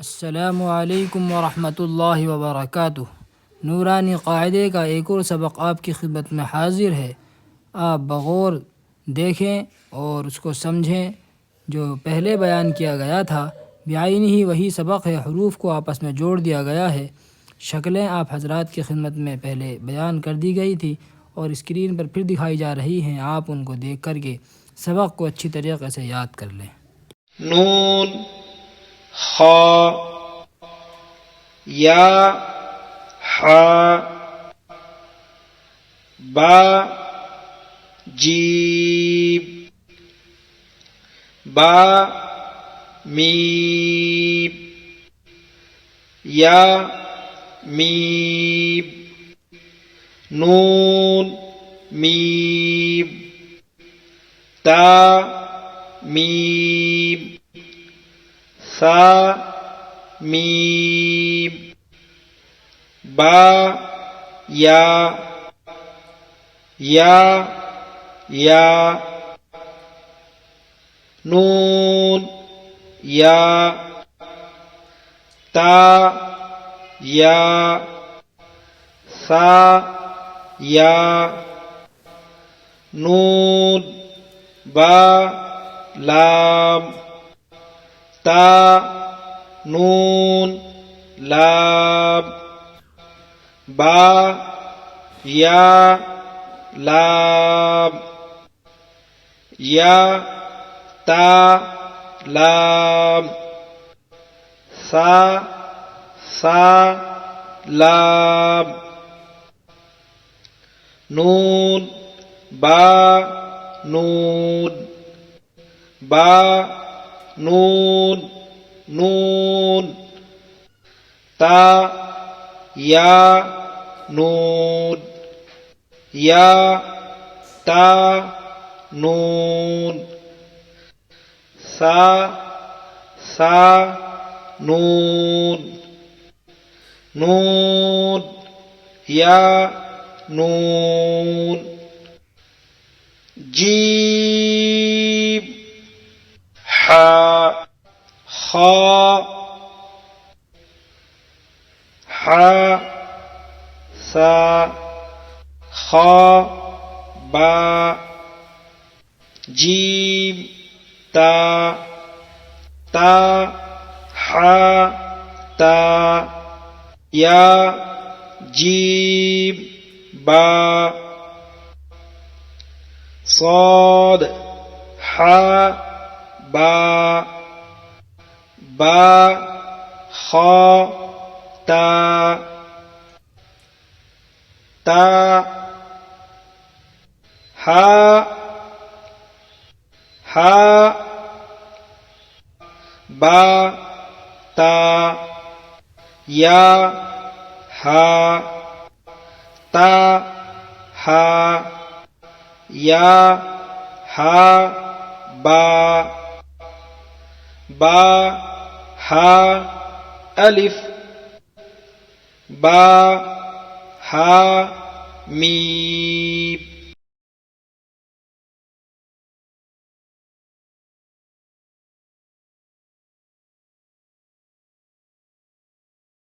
السلام علیکم ورحمۃ اللہ وبرکاتہ۔ نورانی قاعدے کا ایک اور سبق آپ کی خدمت میں حاضر ہے۔ آپ بغور دیکھیں اور اس کو سمجھیں۔ جو پہلے بیان کیا گیا تھا بعین ہی وہی سبق ہے، حروف کو آپس میں جوڑ دیا گیا ہے۔ شکلیں آپ حضرات کی خدمت میں پہلے بیان کر دی گئی تھی اور اسکرین پر پھر دکھائی جا رہی ہیں، آپ ان کو دیکھ کر کے سبق کو اچھی طریقے سے یاد کر لیں۔ نون، خا، یا، حا، با، جیم، با، میم، یا، میم، نون، میم، تا، میم، ثا، میم، با، یا، نون، یا، تا، یا، ثا، یا، نون، با، لام، تا، نون، لام، با، یا، لام، یا، تا، لام، ثا، لام، نون، با، نون، با، نون، تا، یا، نون، یا، تا، نون، ثا، نون، یا، نون، جیم، حا، خا، حا، ثا، خا، با، جیم، تا، حا، تا، یا، جیم، با، صاد، حا، با، خا، تا، حا، با، تا، یا، حا، تا، یا، حا، با، الف، با، میم۔